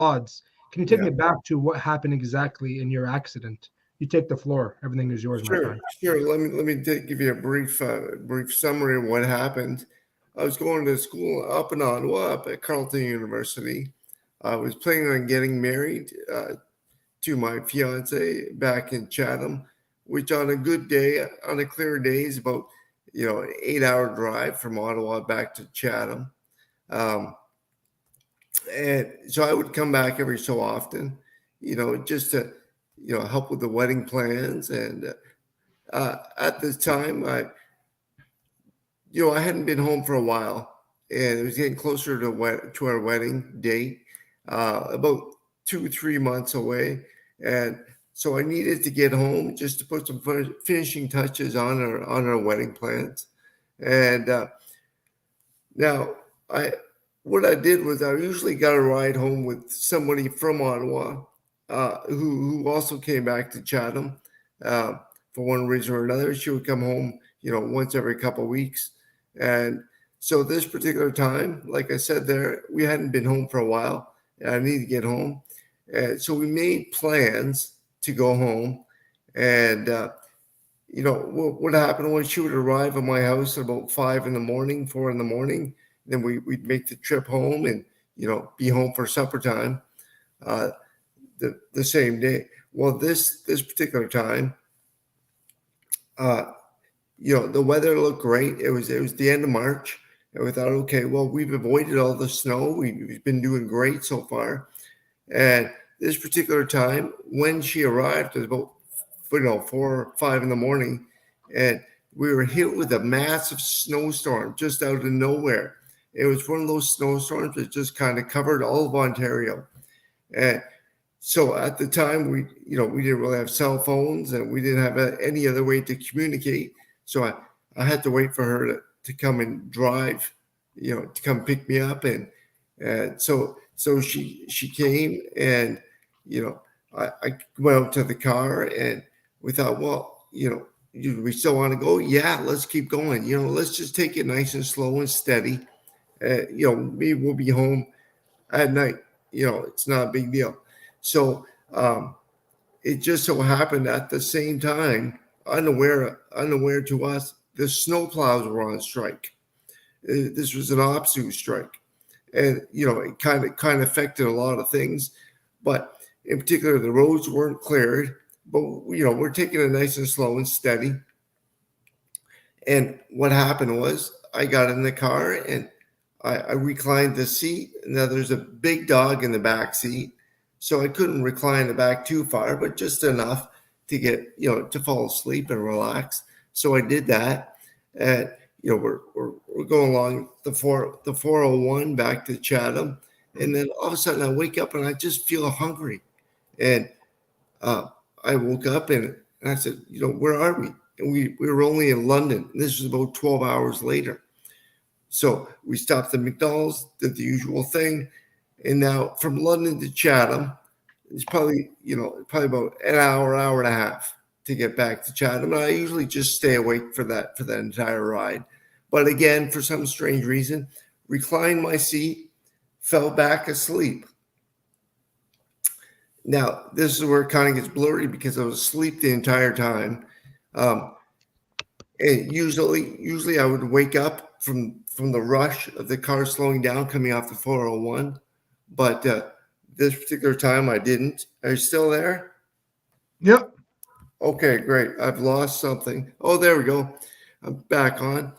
odds. Can you take Yeah. me back to what happened exactly in your accident? You take the floor. Everything is yours, my Sure, friend. sure. Let me give you a brief summary of what happened. I was going to school up in Ottawa, up at Carleton University. I was planning on getting married to my fiance back in Chatham, which on a good day, on a clear day, is about an 8 hour drive from Ottawa back to Chatham. Um, and so I would come back every so often, just to help with the wedding plans. And at this time, I hadn't been home for a while, and it was getting closer to our wedding date, about 2 3 months away, and so I needed to get home just to put some finishing touches on our wedding plans. And now I what I did was I usually got a ride home with somebody from Ottawa, who also came back to Chatham. Uh, for one reason or another, she would come home, once every couple of weeks. And so this particular time, like I said there, we hadn't been home for a while, and I needed to get home. And so we made plans to go home. And what happened was she would arrive at my house at about 5 in the morning, 4 in the morning. Then we'd make the trip home and be home for supper time uh, the same day. Well, this particular time, uh, the weather looked great. It was the end of March, and we thought, okay, well, we've avoided all the snow. We've been doing great so far. And this particular time, when she arrived, it was about 4 or 5 in the morning, and we were hit with a massive snowstorm just out of nowhere. It was one of those snowstorms that just kind of covered all of Ontario. And so at the time, we didn't really have cell phones, and we didn't have any other way to communicate. So I had to wait for her to come and drive, to come pick me up. And so she came, and I went out to the car, and we thought, well, we still want to go? Yeah, let's keep going. Let's just take it nice and slow and steady. Maybe we'll be home at night. It's not a big deal. So it just so happened at the same time, unaware to us, the snowplows were on strike. This was an OPSU strike, and it kind of affected a lot of things, but in particular, the roads weren't cleared. But we're taking it nice and slow and steady. And what happened was, I got in the car and I reclined the seat. Now there's a big dog in the back seat, so I couldn't recline the back too far, but just enough to get to fall asleep and relax. So I did that, and we're going along the 401 back to Chatham, and then all of a sudden I wake up and I just feel hungry, and I woke up and I said, where are we? And we were only in London. This was about 12 hours later. So we stopped at McDonald's, did the usual thing. And now from London to Chatham, it's probably about an hour and a half to get back to Chatham. And I usually just stay awake for that entire ride. But again, for some strange reason, reclined my seat, fell back asleep. Now, this is where it kind of gets blurry because I was asleep the entire time. And usually I would wake up from the rush of the car slowing down coming off the 401. But this particular time I didn't. Are you still there? Yep. Okay, great. I've lost something. Oh, there we go. I'm back on.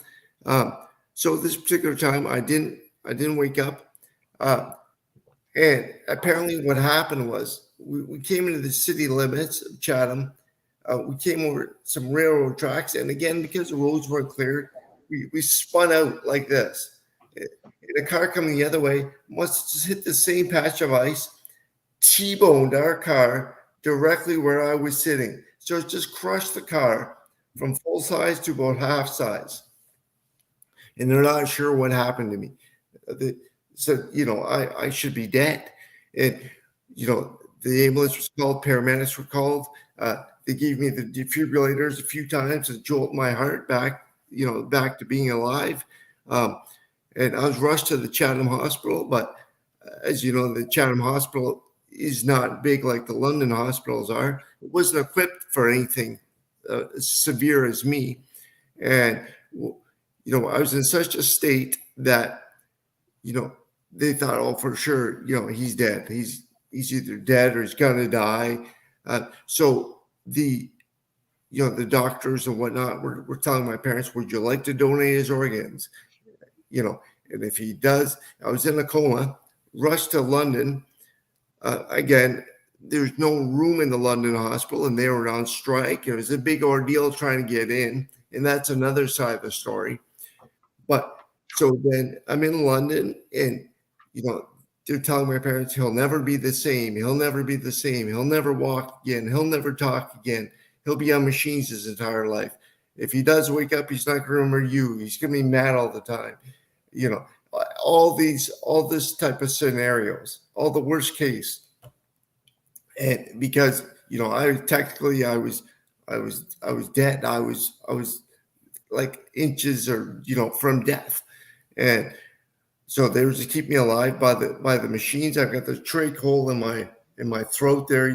So this particular time I didn't wake up. And apparently what happened was we came into the city limits of Chatham. We came over some railroad tracks. And again, because the roads weren't cleared, we spun out like this. And a car coming the other way must have just hit the same patch of ice, T-boned our car directly where I was sitting. So it just crushed the car from full size to about half size. And they're not sure what happened to me. They said, I should be dead. And, the ambulance was called, paramedics were called. They gave me the defibrillators a few times to jolt my heart back to being alive. And I was rushed to the Chatham Hospital, but as you know, the Chatham Hospital is not big like the London hospitals are. It wasn't equipped for anything as severe as me. And, I was in such a state that, they thought, oh, for sure, he's dead. He's either dead or he's going to die. So the doctors and whatnot were telling my parents, would you like to donate his organs? And if he does, I was in a coma, rushed to London. Again, there's no room in the London hospital and they were on strike. It was a big ordeal trying to get in. And that's another side of the story. But so then I'm in London and, they're telling my parents, he'll never be the same. He'll never be the same. He'll never walk again. He'll never talk again. He'll be on machines his entire life. If he does wake up, he's not going to remember you. He's going to be mad all the time. All this type of scenarios, all the worst case. And because, I was dead. I was like inches or, from death. And so they were just keeping me alive by the machines. I've got the trach hole in my throat there.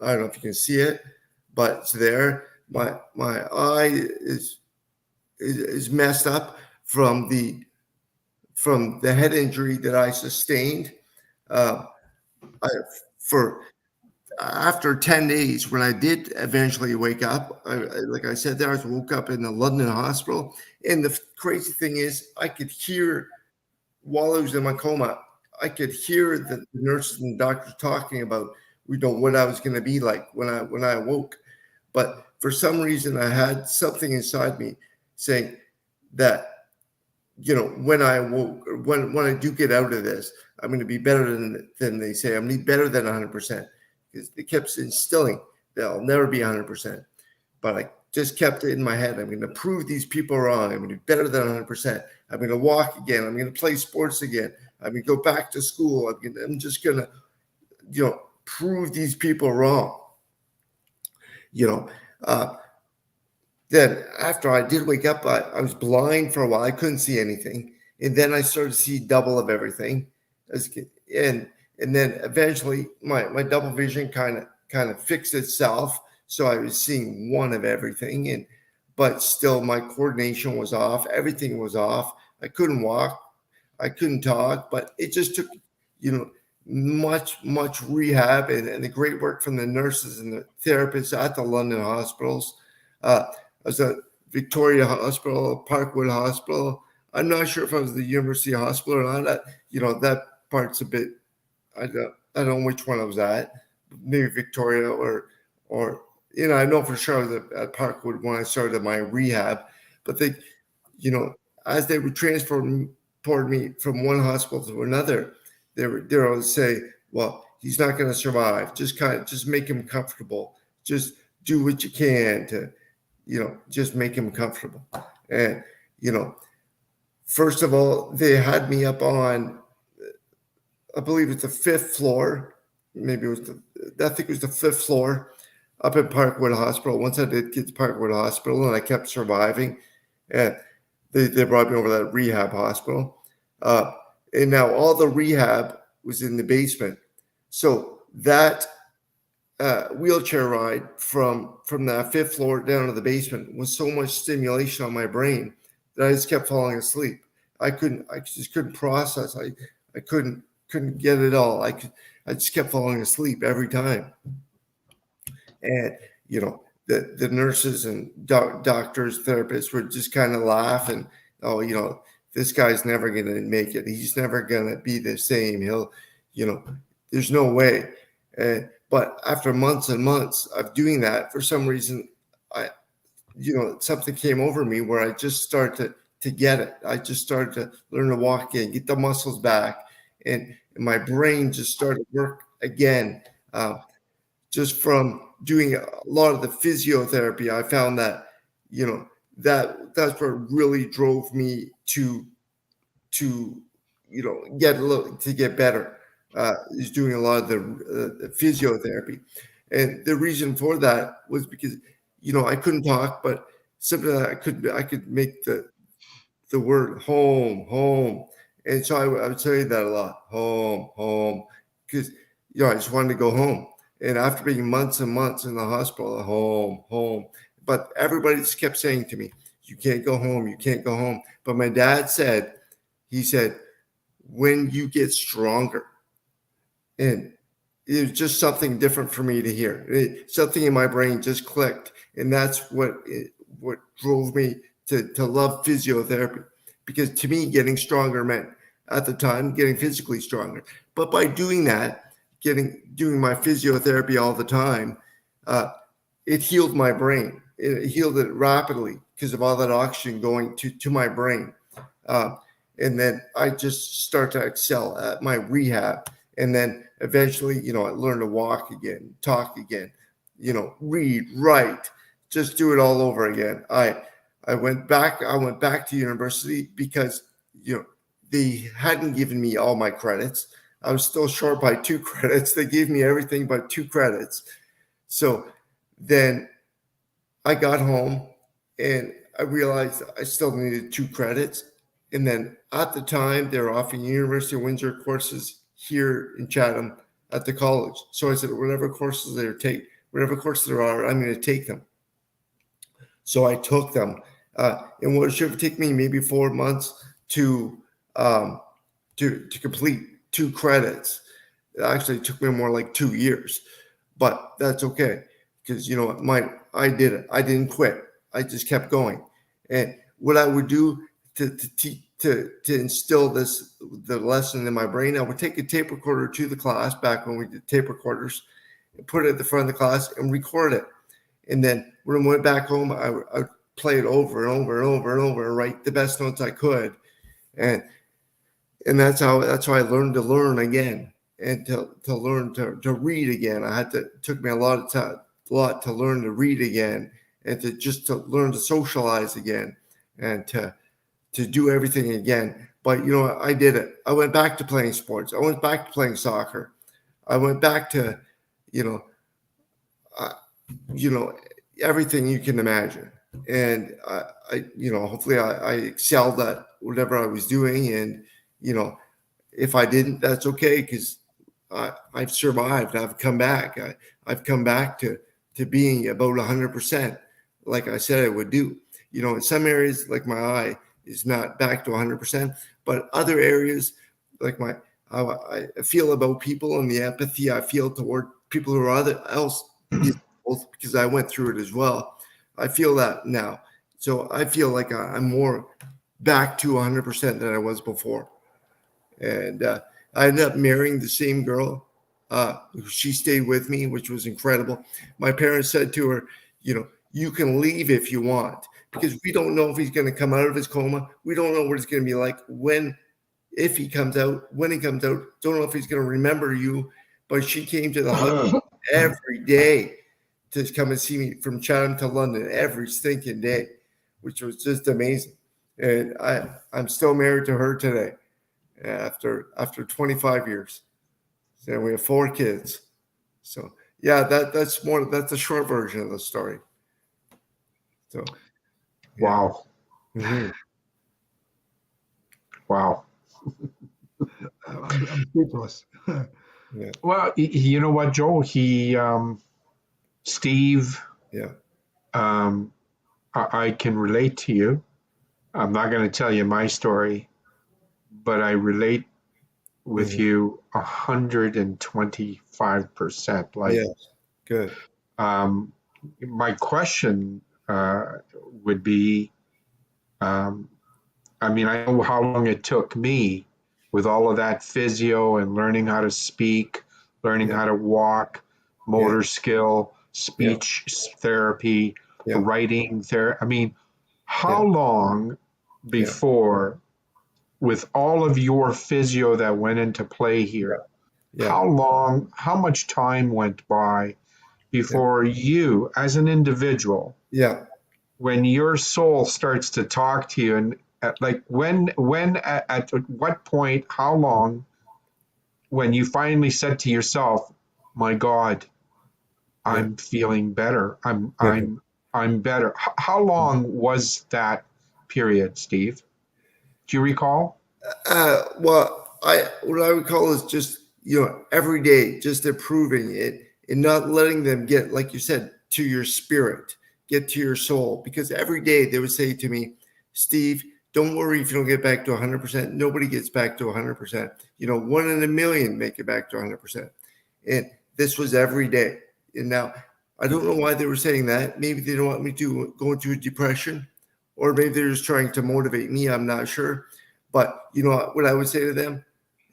I don't know if you can see it, but it's there. My eye is messed up from the head injury that I sustained. After 10 days, when I did eventually wake up, like I said, I woke up in the London hospital. And the crazy thing is, I could hear, while I was in my coma, I could hear the nurses and doctors talking about, what I was going to be like when I awoke. But for some reason, I had something inside me saying that, when I awoke, when I do get out of this, I'm going to be better than they say. I'm going to be better than 100%. Because they kept instilling that I'll never be 100%. But I just kept it in my head. I'm going to prove these people wrong. I'm going to be better than 100%. I'm going to walk again. I'm going to play sports again. I'm going to go back to school. I'm just going to, prove these people wrong. Then after I did wake up, I was blind for a while. I couldn't see anything. And then I started to see double of everything. And then eventually my double vision kind of fixed itself. So I was seeing one of everything. But still my coordination was off. Everything was off. I couldn't walk. I couldn't talk. But it just took, much rehab and the great work from the nurses and the therapists at the London hospitals. I was at Victoria Hospital, Parkwood Hospital. I'm not sure if I was the University Hospital or not. That part's a bit, I don't know which one I was at. Maybe Victoria or I know for sure I was at Parkwood when I started my rehab. But they, as they would transport me from one hospital to another, they would say, well, he's not going to survive. Just make him comfortable. Just do what you can to, just make him comfortable. And, first of all, they had me up on, I believe it's the 5th floor. Maybe I think it was the 5th floor up at Parkwood Hospital. Once I did get to Parkwood Hospital and I kept surviving, and they brought me over to that rehab hospital. And now all the rehab was in the basement. So that wheelchair ride from that 5th floor down to the basement was so much stimulation on my brain that I just kept falling asleep. I just couldn't process. I couldn't get it all. I just kept falling asleep every time. And, the nurses and doctors, therapists would just kind of laugh and, oh, this guy's never going to make it. He's never going to be the same. He'll, there's no way. But after months and months of doing that, for some reason, something came over me where I just started to get it. I just started to learn to walk again, get the muscles back. And my brain just started to work again. Just from doing a lot of the physiotherapy, I found that, that's what really drove me to get better, is doing a lot of the physiotherapy. And the reason for that was because, I couldn't talk, but simply I could make the word home, And so I would say that a lot, home, home, because I just wanted to go home. And after being months and months in the hospital, home, home, but everybody just kept saying to me, "You can't go home, you can't go home." But my dad said, he said, "When you get stronger," and it was just something different for me to hear. Something in my brain just clicked, and that's what drove me to love physiotherapy, because to me, getting stronger meant at the time getting physically stronger. But by doing that, doing my physiotherapy all the time, uh, it healed my brain. It healed it rapidly because of all that oxygen going to my brain. Uh, and then I just start to excel at my rehab. And then eventually, I learned to walk again, talk again, read, write, just do it all over again. I went back to university because, they hadn't given me all my credits. I was still short by 2 credits. They gave me everything but 2 credits. So then I got home and I realized I still needed 2 credits. And then at the time, they were offering University of Windsor courses here in Chatham at the college. So I said, whatever courses there are, I'm going to take them. So I took them. And what should have taken me maybe 4 months um, to complete 2 credits, it actually took me more like 2 years. But that's okay, because I did it. I didn't quit. I just kept going. And what I would do to instill the lesson in my brain, I would take a tape recorder to the class back when we did tape recorders, and put it at the front of the class and record it. And then when I went back home, I would play it over and over and over and over and write the best notes I could. And that's how I learned to learn again, and to learn to read again. It took me a lot to learn to read again, and to learn to socialize again, and to do everything again. But I did it. I went back to playing sports. I went back to playing soccer. I went back to uh, everything you can imagine. And hopefully I excelled at whatever I was doing. And if I didn't, that's okay, because I've survived. I've come back. I've come back to being about 100%, like I said I would do. In some areas, like my eye is not back to 100%, but other areas, like I feel about people and the empathy I feel toward people who are else disabled, because I went through it as well. I feel that now. So I feel like I'm more back to 100% than I was before. And I ended up marrying the same girl. She stayed with me, which was incredible. My parents said to her, you can leave if you want, because we don't know if he's going to come out of his coma. We don't know what it's going to be like if he comes out, when he comes out. Don't know if he's going to remember you. But she came to the hospital every day to come and see me from Chatham to London every stinking day, which was just amazing. And I'm still married to her today after 25 years. So we have 4 kids. So yeah, that's the short version of the story. So yeah. Wow. Mm-hmm. Wow. I'm speechless. Yeah. Well, you know what, Joe? Steve, Yeah. I can relate to you. I'm not going to tell you my story, but I relate with you 125%. Like, Yeah. Good. My question would be, I mean, I know how long it took me with all of that physio and learning how to speak, learning Yeah. how to walk, motor Yeah. skill, speech therapy, Yeah. writing therapy. I mean, how Yeah. long before, with all of your physio that went into play here, Yeah. how much time went by before you, as an individual, Yeah. when your soul starts to talk to you, and like at what point, how long, when you finally said to yourself, my God, Yeah. I'm feeling better, i'm Yeah. i'm I'm better. How long was that period, Steve? Do you recall? Well, what I would call is just, every day, just improving it and not letting them get, like you said, to your spirit, get to your soul. Because every day they would say to me, Steve, don't worry if you don't get back to 100%. Nobody gets back to 100%. 1 in a million make it back to 100%. And this was every day. And now I don't know why they were saying that. Maybe they don't want me to go into a depression, or maybe they're just trying to motivate me. I'm not sure. But what I would say to them,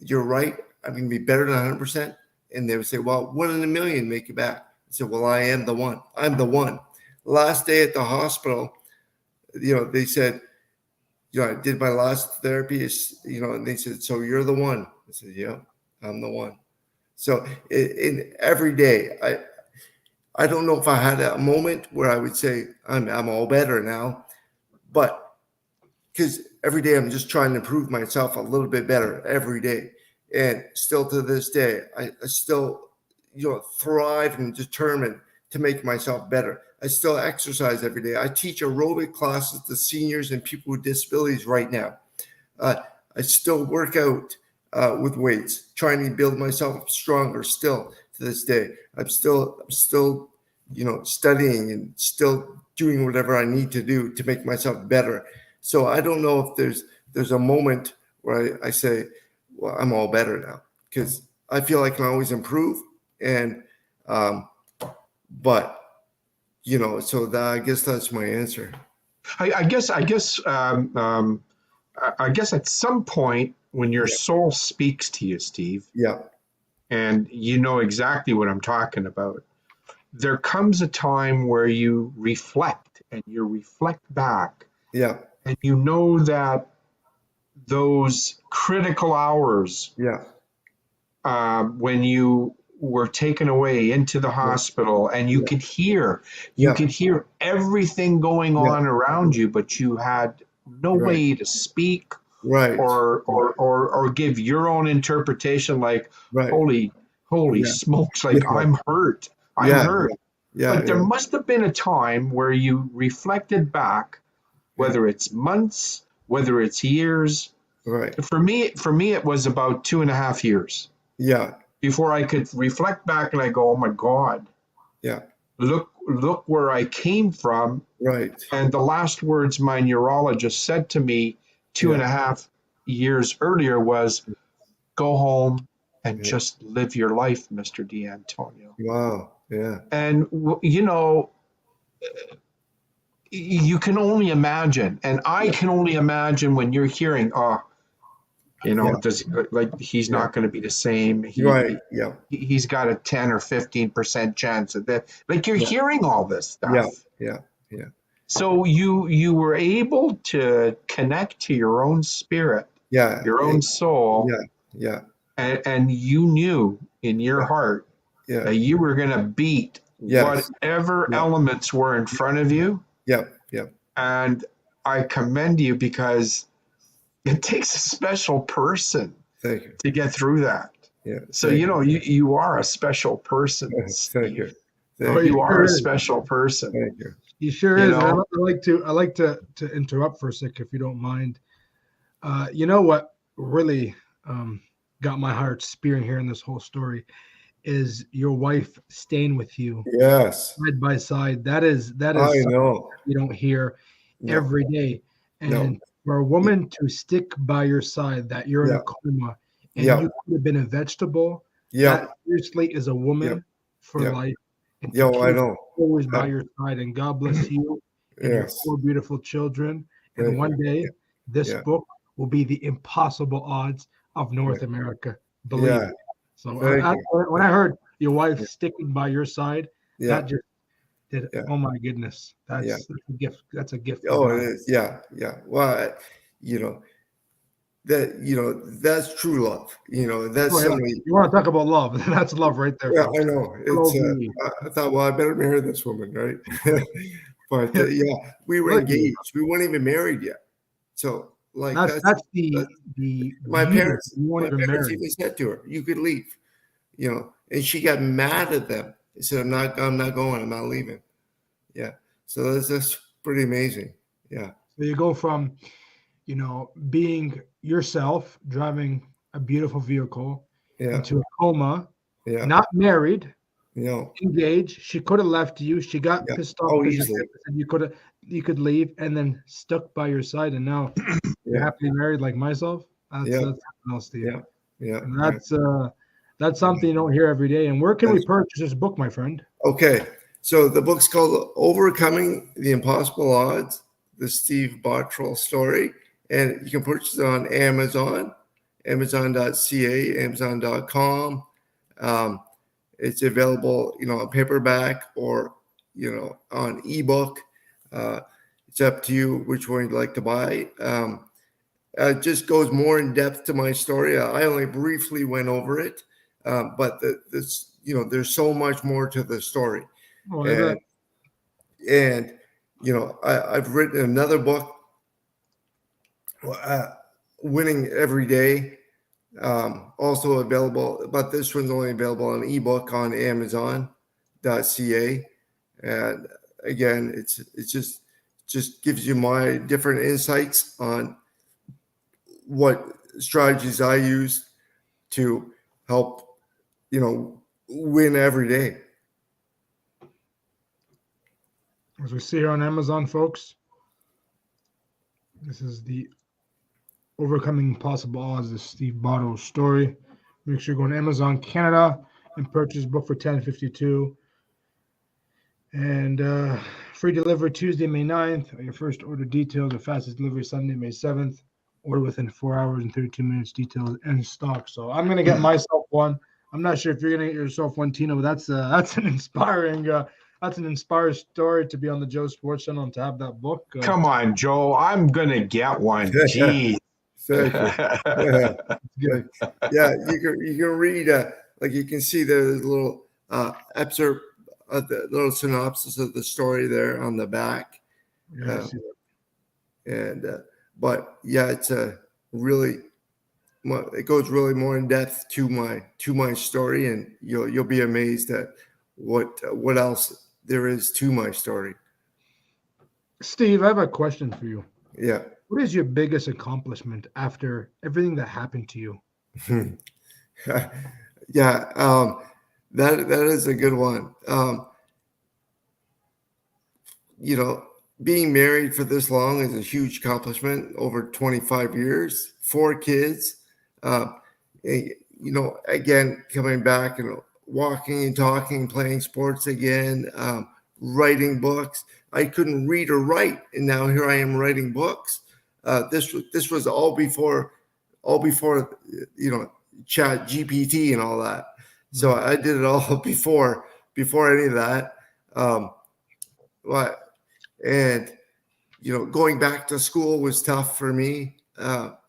you're right. I'm going to be better than 100%. And they would say, well, 1 in a million make it back. I said, well, I am the one. I'm the one. Last day at the hospital, they said, I did my last therapy, and they said, so you're the one. I said, yeah, I'm the one. So in every day, I don't know if I had a moment where I would say I'm all better now, but because every day I'm just trying to improve myself a little bit better every day. And still to this day, I still, thrive and determined to make myself better. I still exercise every day. I teach aerobic classes to seniors and people with disabilities right now. I still work out with weights, trying to build myself stronger still to this day. I'm still, studying and still doing whatever I need to do to make myself better. So I don't know if there's a moment where I say, well, I'm all better now, because I feel I can always improve. And, but, so I guess that's my answer. I guess at some point when your soul speaks to you, Steve, Yeah. and you know exactly what I'm talking about, there comes a time where you reflect and you reflect back, Yeah. and you know that those critical hours, Yeah. when you were taken away into the hospital, and you could hear everything going on around you, but you had no way to speak or give your own interpretation, like, holy smokes, like, I'm hurt. But there must have been a time where you reflected back, whether it's months, whether it's years. Right. For me, it was about 2.5 years. Yeah. Before I could reflect back and I go, oh my God. Yeah. Look where I came from. Right. And the last words my neurologist said to me 2.5 years earlier was, go home and just live your life, Mr. D'Antonio. Wow. Yeah. And, you can only imagine, and I can only imagine when you're hearing, he's not going to be the same. He's got a 10 or 15% chance of that. Like, you're hearing all this stuff. Yeah. So you were able to connect to your own spirit, your own soul. Yeah. And you knew in your heart that you were going to beat whatever elements were in front of you. Yeah. And I commend you, because it takes a special person to get through that. Yeah. So, you are a special person. Thank you. You are a special person. Thank you. He sure is. I like to interrupt for a sec, if you don't mind. You know what really got my heart spearing here in this whole story is your wife staying with you. Yes. Side by side. That is I know. you don't hear every day. And for a woman to stick by your side, that you're in a coma and you could have been a vegetable, that seriously is a woman for life. And I know. Always by your side, and God bless you and your 4 beautiful children. And one day, this book will be the impossible odds of North America. Believe me. So when I heard your wife sticking by your side, that just did. Oh my goodness, that's a gift. That's a gift. Oh, it is. Yeah. Well, that's true love. That's somebody. You want to talk about love? That's love right there. Yeah, folks. I know. I thought, well, I better marry this woman, right? But we were engaged. We weren't even married yet. So, like, that's the my parents. My parents even said to her, "You could leave," and she got mad at them. They said, "I'm not going. I'm not leaving." Yeah. So that's pretty amazing. Yeah. So you go from, being yourself, driving a beautiful vehicle Yeah. into a coma, Yeah. not married, No. engaged. She could have left you. She got Yeah. pissed off Oh, because easily. you could leave, and then stuck by your side, and now you're Yeah. happily married like myself. That's Yeah. something else, Steve. Yeah. Yeah. And that's something you don't hear every day. And where can we purchase this book, my friend? Okay. So the book's called Overcoming the Impossible Odds, the Steve Bottrill story. And you can purchase it on Amazon, amazon.ca, amazon.com. It's available, on paperback or, on ebook. It's up to you which one you'd like to buy. It just goes more in depth to my story. I only briefly went over it, but there's so much more to the story. Oh, And I've written another book, Winning Every Day, also available, but this one's only available on ebook on Amazon.ca. And again, it's just gives you my different insights on what strategies I use to help, win every day. As we see here on Amazon, folks, this is the Overcoming Possible Odds, the Steve Bottrill story. Make sure you go on Amazon Canada and purchase book for $10.52. And free delivery Tuesday, May 9th. Your first order details. The fastest delivery Sunday, May 7th. Order within 4 hours and 32 minutes. Details in stock. So I'm going to get myself one. I'm not sure if you're going to get yourself one, Tino, but that's an inspiring story to be on the Joe Sports Channel and to have that book. Come on, Joe. I'm going to get one. Jeez. Yeah, you can read, like you can see there's a little excerpt of the little synopsis of the story there on the back. Yes. But yeah, it's it goes really more in depth to my story, and you'll be amazed at what else there is to my story. Steve, I have a question for you. Yeah. What is your biggest accomplishment after everything that happened to you? Yeah, that is a good one. Being married for this long is a huge accomplishment. Over 25 years, 4 kids. Again, coming back and walking and talking, playing sports again, writing books. I couldn't read or write, and now here I am writing books. This was all before Chat GPT and all that. So I did it all before any of that. Going back to school was tough for me.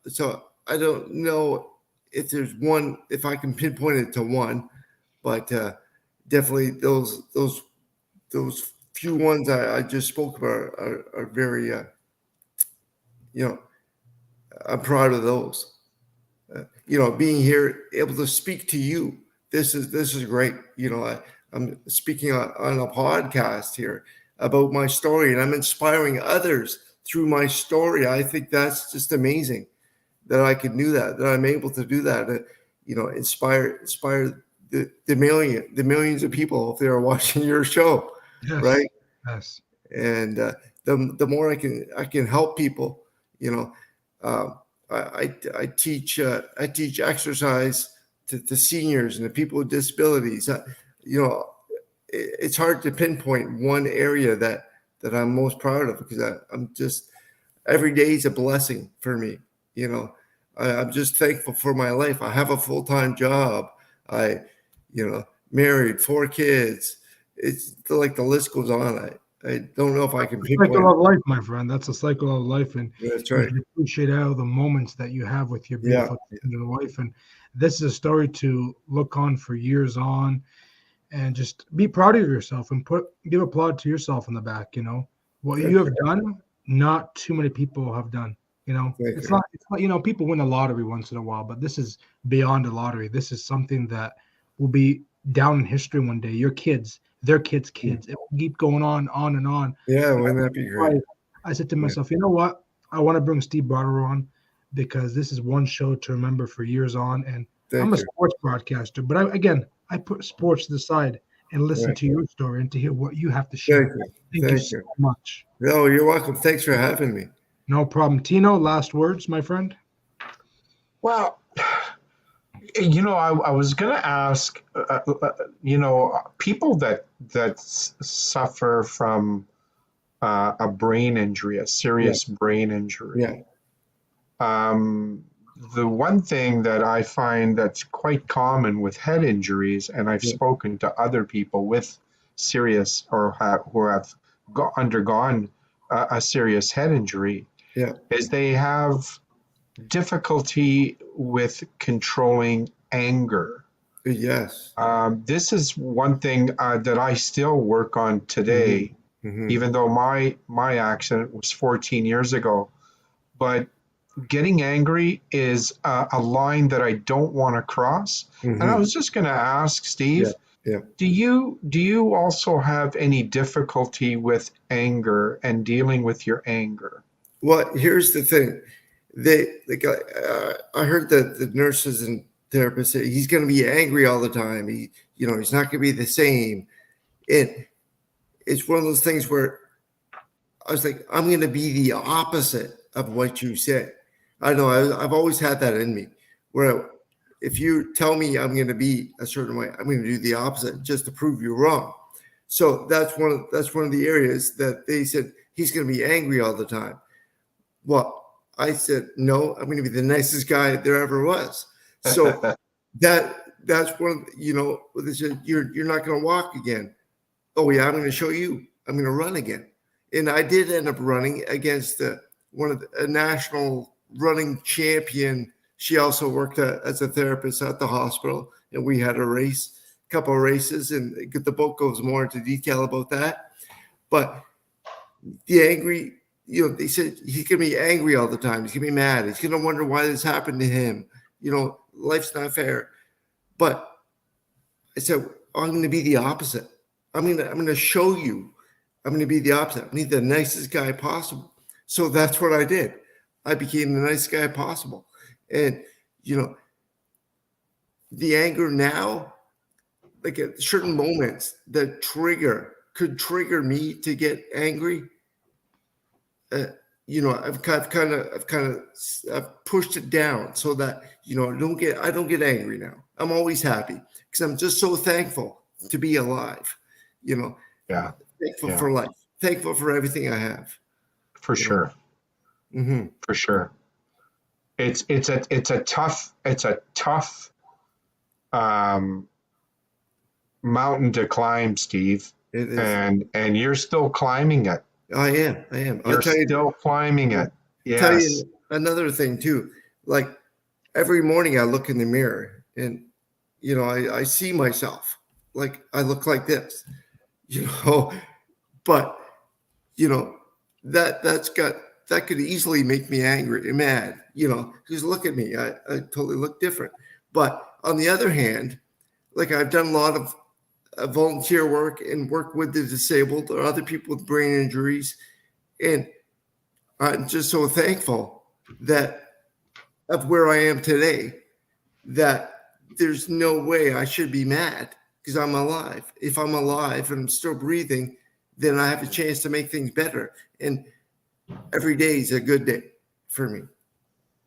So I don't know if I can pinpoint it to one, but definitely those few ones I just spoke about are very, I'm proud of those. Being here, able to speak to you, this is great. I'm speaking on a podcast here about my story, and I'm inspiring others through my story. I think that's just amazing that I could do that I'm able to do that. Inspire the millions of people if they are watching your show, yes. Right? Yes. And the more I can help people, I teach exercise to seniors and to people with disabilities. It's hard to pinpoint one area that I'm most proud of, because I'm just, every day is a blessing for me. I'm just thankful for my life. I have a full-time job. I married, 4 kids. It's like the list goes on. I don't know if I can pinpoint. Cycle of life, my friend. That's a cycle of life, and that's right. You appreciate all the moments that you have with your beautiful wife, and this is a story to look on for years on, and just be proud of yourself and give applaud to yourself in the back. What you have done, not too many people have done. It's not. People win the lottery once in a while, but this is beyond a lottery. This is something that will be down in history one day. Your kids, their kids. It will keep going on and on. Yeah, wouldn't that be great? I said to myself, you know what? I want to bring Steve Bottrill on because this is one show to remember for years on. And I'm a sports broadcaster, but I put sports to the side and listen to your story and to hear what you have to share. Thank you so much. No, you're welcome. Thanks for having me. No problem. Tino, last words, my friend? Well, I was going to ask, people that suffer from a brain injury, a serious brain injury. The one thing that I find that's quite common with head injuries, and I've spoken to other people with serious or who have undergone a serious head injury, is they have difficulty with controlling anger. Yes. This is one thing that I still work on today, even though my accident was 14 years ago. But getting angry is a line that I don't want to cross. And I was just going to ask, Steve, do you also have any difficulty with anger and dealing with your anger? Well, here's the thing. I heard that the nurses and therapists say he's going to be angry all the time. He's not going to be the same. And it's one of those things where I was like, I'm going to be the opposite of what you said. I know I've always had that in me, where if you tell me I'm going to be a certain way, I'm going to do the opposite just to prove you wrong. So that's one of the areas that they said he's going to be angry all the time. Well, I said, no, I'm going to be the nicest guy there ever was. So that's one, they said, you're not going to walk again. Oh yeah, I'm going to show you. I'm going to run again. And I did end up running against a national running champion. She also worked as a therapist at the hospital, and we had a couple of races, and the book goes more into detail about that. But the angry, they said he's going to be angry all the time. He's going to be mad. He's going to wonder why this happened to him. Life's not fair. But I said, I'm going to be the opposite. I'm going to show you. I'm going to be the opposite. I'm the nicest guy possible. So that's what I did. I became the nicest guy possible. And, the anger now, like at certain moments, could trigger me to get angry. I've pushed it down so that, I don't get angry now. I'm always happy because I'm just so thankful to be alive, thankful for life, thankful for everything I have. For sure. For sure. It's a tough mountain to climb, Steve. It is. And you're still climbing it. I am. You're still climbing it. Yes. Tell you another thing too. Like every morning I look in the mirror and I see myself. Like I look like this. But that could easily make me angry and mad, because look at me. I totally look different. But on the other hand, like I've done a lot of volunteer work and work with the disabled or other people with brain injuries. And I'm just so thankful of where I am today, that there's no way I should be mad because I'm alive. If I'm alive and I'm still breathing, then I have a chance to make things better. And every day is a good day for me.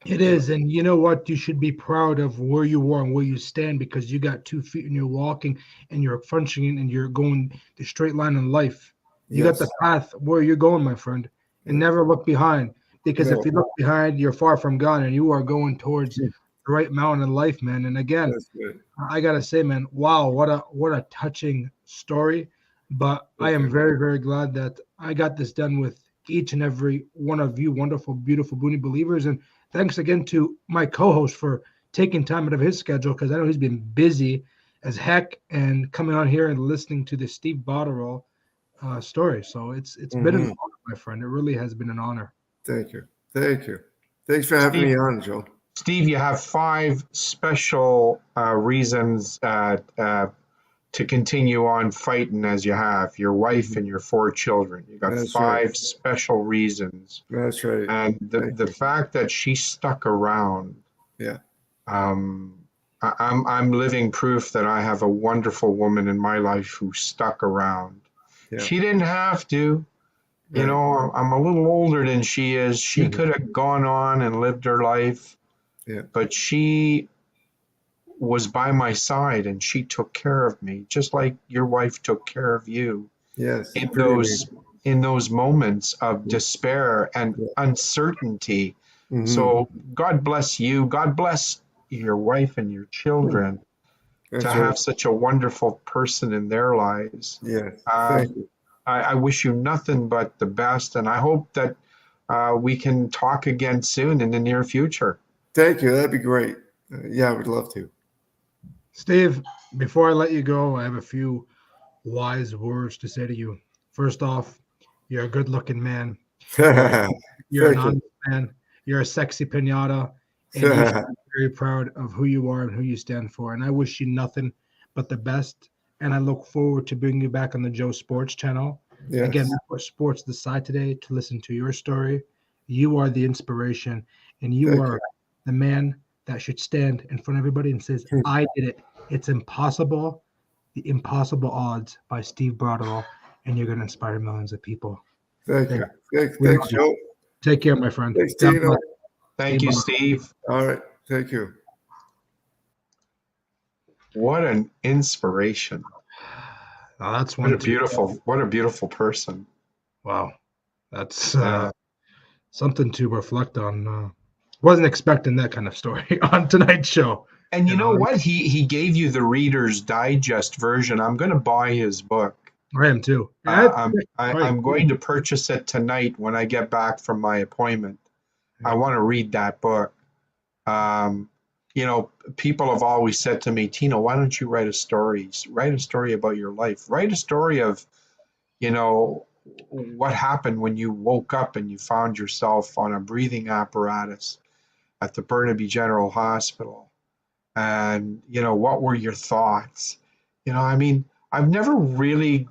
It is. And you know what? You should be proud of where you are and where you stand, because you got 2 feet and you're walking and you're functioning and you're going the straight line in life. You got the path where you're going, my friend, and never look behind, because if you look behind, you're far from God and you are going towards the right mountain in life, man. And again, I got to say, man, wow, what a touching story. But I am very, very glad that I got this done with each and every one of you wonderful, beautiful Booney believers. And thanks again to my co-host for taking time out of his schedule, because I know he's been busy as heck, and coming on here and listening to the Steve Bottrill story. So it's been an honor, my friend. It really has been an honor. Thank you. Thanks for having me on, Joe. Steve, you have 5 special reasons to continue on fighting as you have, your wife and your 4 children. You got That's 5 right. special reasons. That's right. And the fact that she stuck around, Yeah. I'm living proof that I have a wonderful woman in my life who stuck around. Yeah. She didn't have to. You know, I'm a little older than she is. She could have gone on and lived her life. Yeah. But she was by my side and she took care of me, just like your wife took care of you. Yes. In those moments of despair and uncertainty. So God bless you. God bless your wife and your children to have such a wonderful person in their lives. Yes. Thank you. I wish you nothing but the best, and I hope that we can talk again soon in the near future. Thank you. That'd be great. Yeah, I would love to. Steve, before I let you go, I have a few wise words to say to you. First off, you're a good-looking man. You're an honest man. You're a sexy pinata, and you should be very proud of who you are and who you stand for. And I wish you nothing but the best. And I look forward to bringing you back on the Joe Sports channel. Yes. Again, we put sports aside today to listen to your story. You are the inspiration, and you are the man that should stand in front of everybody and says, I did it. It's impossible. The Impossible Odds by Steve Bottrill, and you're going to inspire millions of people. Thank you. Thanks, Joe. Take care, my friend. Thanks, Tino. Thank you, Steve. All right. Thank you. What an inspiration. Oh, that's one. What a beautiful person. Wow. That's something to reflect on. Wasn't expecting that kind of story on tonight's show. And you know what? He gave you the Reader's Digest version. I'm going to buy his book. I am too. I'm going to purchase it tonight when I get back from my appointment. I want to read that book. You know, people have always said to me, Tino, why don't you write a story? Write a story about your life. Write a story of, you know, what happened when you woke up and you found yourself on a breathing apparatus at the Burnaby General Hospital. And, you know, what were your thoughts? You know, I mean, I've never really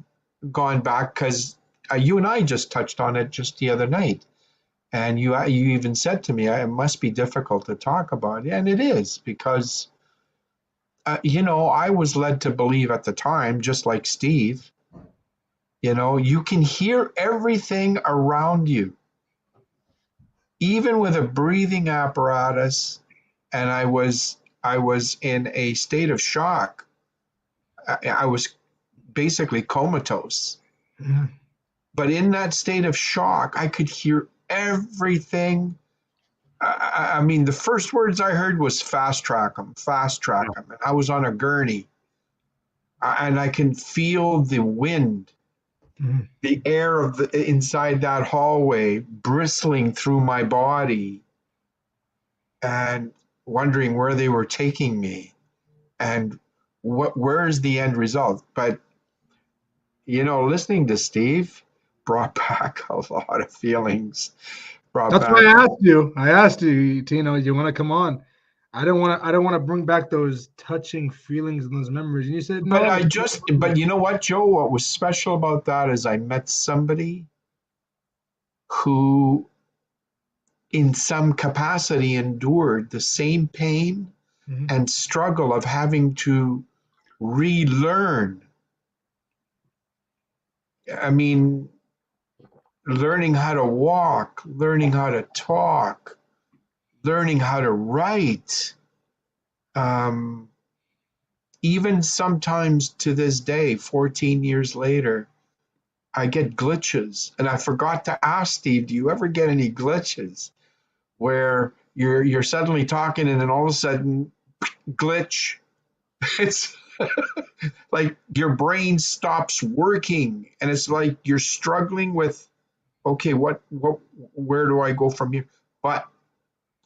gone back because you and I just touched on it just the other night. And you even said to me, it must be difficult to talk about. And it is because, you know, I was led to believe at the time, just like Steve, you know, you can hear everything around you, even with a breathing apparatus. And I was in a state of shock. I was basically comatose. Mm-hmm. But in that state of shock, I could hear everything. I mean, the first words I heard was fast track them. And I was on a gurney. And I can feel the wind, the air of inside that hallway bristling through my body and wondering where they were taking me and where's the end result. But, you know, listening to Steve brought back a lot of feelings. That's why I asked you, Tino, you want to come on? I don't want to bring back those touching feelings and those memories. And you said no. But you know what, Joe? What was special about that is I met somebody who, in some capacity, endured the same pain and struggle of having to relearn. I mean, learning how to walk, learning how to talk, learning how to write. Even sometimes to this day, 14 years later, I get glitches. And I forgot to ask Steve, do you ever get any glitches where you're suddenly talking and then all of a sudden, glitch? It's like your brain stops working and it's like you're struggling with, okay, where do I go from here? But,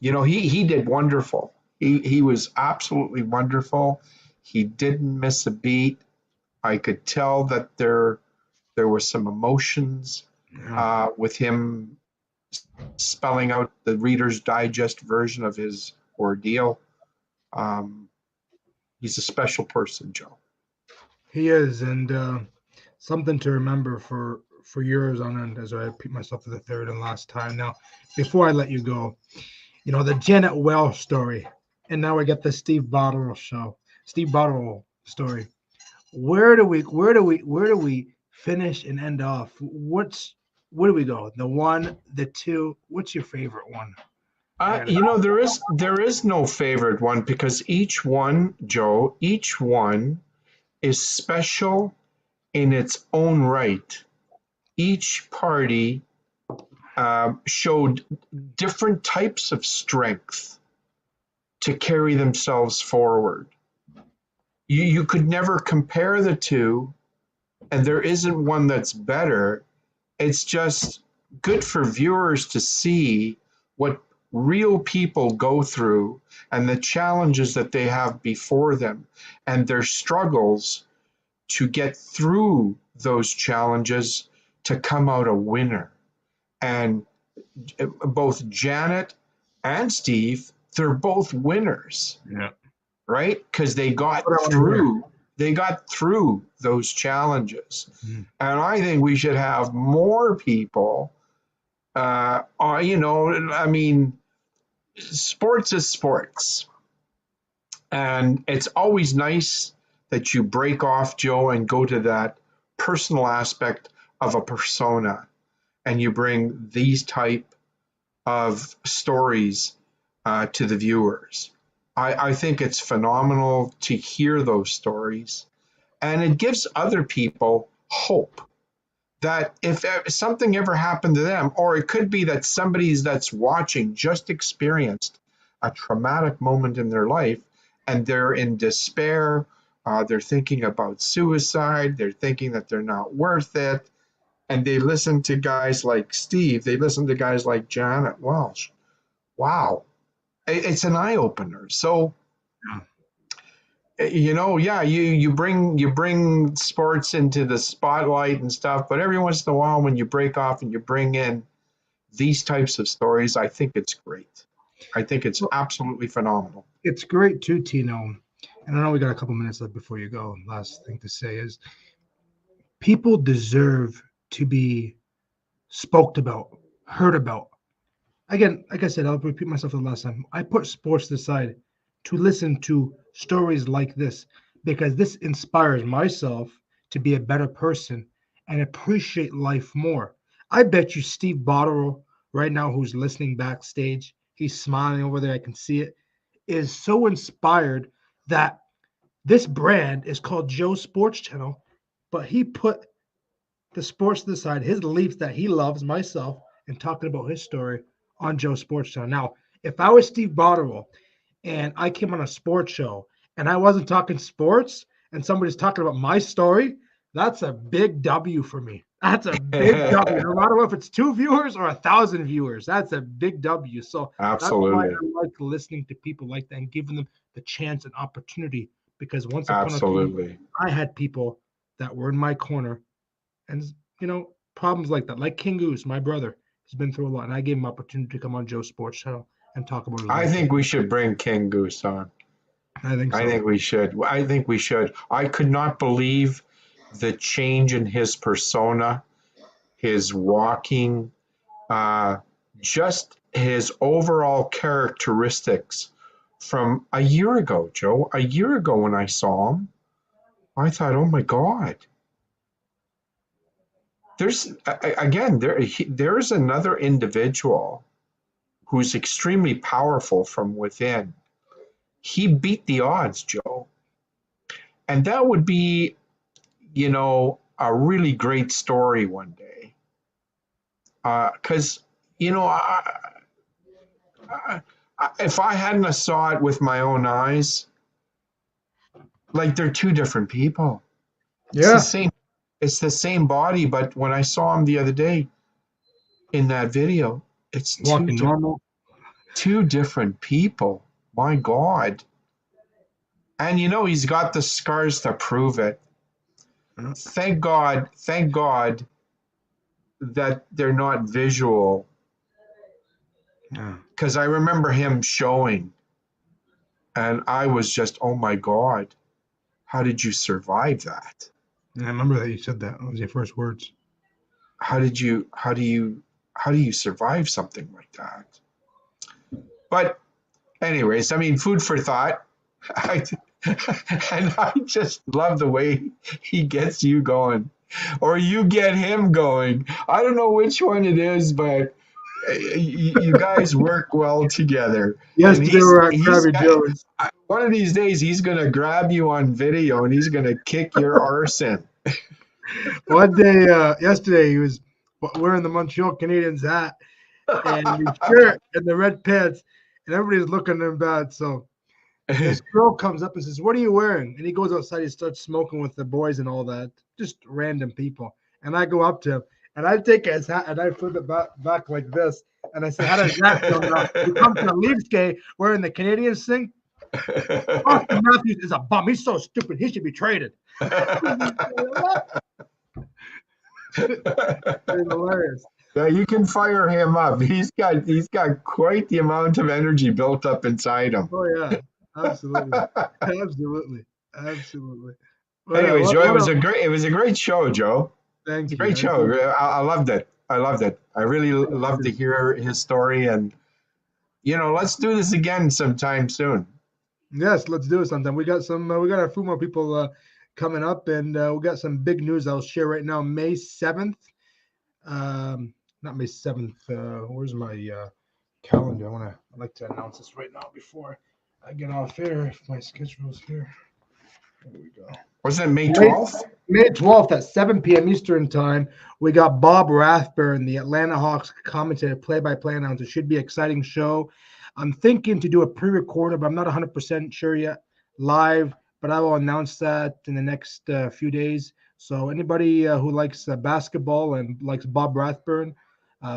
you know, he did wonderful. He was absolutely wonderful. He didn't miss a beat. I could tell that there were some emotions with him spelling out the Reader's Digest version of his ordeal. He's a special person, Joe. He is, and something to remember for years on end as I repeat myself for the third and last time. Now, before I let you go, the Janet Wells story, and now we get the Steve Bottrill story. Where do we finish and end off? Where do we go? The one, the two. What's your favorite one? There is no favorite one because each one, Joe, each one is special in its own right. Each party showed different types of strength to carry themselves forward. You could never compare the two, and there isn't one that's better. It's just good for viewers to see what real people go through and the challenges that they have before them and their struggles to get through those challenges to come out a winner. And both Janet and Steve, they're both winners. Yeah. Right? Because they got through those challenges. Mm-hmm. And I think we should have more people. Sports is sports. And it's always nice that you break off, Joe, and go to that personal aspect of a persona. And you bring these type of stories to the viewers. I think it's phenomenal to hear those stories. And it gives other people hope that if something ever happened to them, or it could be that somebody that's watching just experienced a traumatic moment in their life and they're in despair, they're thinking about suicide, they're thinking that they're not worth it, and they listen to guys like Steve, they listen to guys like Janet Welch. Wow. It's an eye-opener. So, you bring sports into the spotlight and stuff, but every once in a while when you break off and you bring in these types of stories, I think it's great. I think it's absolutely phenomenal. It's great too, Tino. And I know we got a couple minutes left before you go. Last thing to say is people deserve to be spoke about, heard about. Again, like I said, I'll repeat myself for the last time. I put sports aside to listen to stories like this because this inspires myself to be a better person and appreciate life more. I bet you Steve Botterill right now, who's listening backstage, he's smiling over there. I can see it, is so inspired that this brand is called Joe Sports Channel, but he put the sports to the side, his leaps that he loves, myself, and talking about his story on Joe Sports Channel. Now, if I was Steve Botterill and I came on a sports show and I wasn't talking sports and somebody's talking about my story, that's a big W for me. That's a big W. No matter if it's 2 viewers or 1,000 viewers, that's a big W. So absolutely, that's why I like listening to people like that and giving them the chance and opportunity. Because once upon a time, I had people that were in my corner, and problems like that, like King Goose, my brother, has been through a lot, and I gave him opportunity to come on Joe's Sports Channel and talk about his life. I think we should bring King Goose on. I think so. I think we should. I could not believe the change in his persona, his walking, just his overall characteristics from a year ago, Joe. A year ago when I saw him, I thought, oh my God. There's another individual who's extremely powerful from within. He beat the odds, Joe. And that would be, a really great story one day. Because, if I hadn't saw it with my own eyes, like they're two different people. Yeah. It's the same body, but when I saw him the other day in that video, it's two different people. My God. And he's got the scars to prove it. Thank God that they're not visual. Because I remember him showing, and I was just, oh my God. how did you survive that? And I remember that you said that. That was your first words. How do you survive something like that? But anyways, I mean, food for thought. And I just love the way he gets you going, or you get him going. I don't know which one it is, but you guys work well together. Yes, And they were at Krabby Joe's. One of these days, he's going to grab you on video and he's going to kick your arse in. One day, yesterday, he was wearing the Montreal Canadiens hat and his shirt and the red pants, and everybody's looking at him bad. So this girl comes up and says, "What are you wearing?" And he goes outside. He starts smoking with the boys and all that, just random people. And I go up to him and I take his hat and I flip it back like this. And I say, "How does that feel now? You come to the Leafs game wearing the Canadiens thing? Austin Matthews is a bum. He's so stupid. He should be traded." It's hilarious. Yeah, you can fire him up. He's got quite the amount of energy built up inside him. Oh yeah, absolutely, absolutely. Anyways, Joe, it was a great show, Joe. Thank you. Great show. I loved it. I really loved to hear his story, and let's do this again sometime soon. Yes, let's do it sometime. We got a few more people coming up, and we got some big news I'll share right now. May 7th. Not May 7th. Where's my calendar? I'd like to announce this right now before I get off here. If my schedule is here. There we go. Wasn't it May 12th? May 12th at 7 p.m. Eastern time. We got Bob Rathburn, the Atlanta Hawks commentator, play-by-play announcer. Should be an exciting show. I'm thinking to do a pre-recorded, but I'm not 100% sure yet, live. But I will announce that in the next few days. So anybody who likes basketball and likes Bob Rathburn,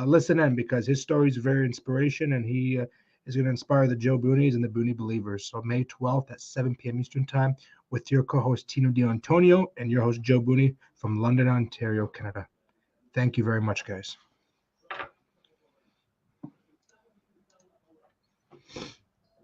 listen in, because his story is very inspiration, and he is going to inspire the Joe Boonies and the Boonie Believers. So May 12th at 7 p.m. Eastern time with your co-host Tino D'Antonio and your host Joe Booney from London, Ontario, Canada. Thank you very much, guys.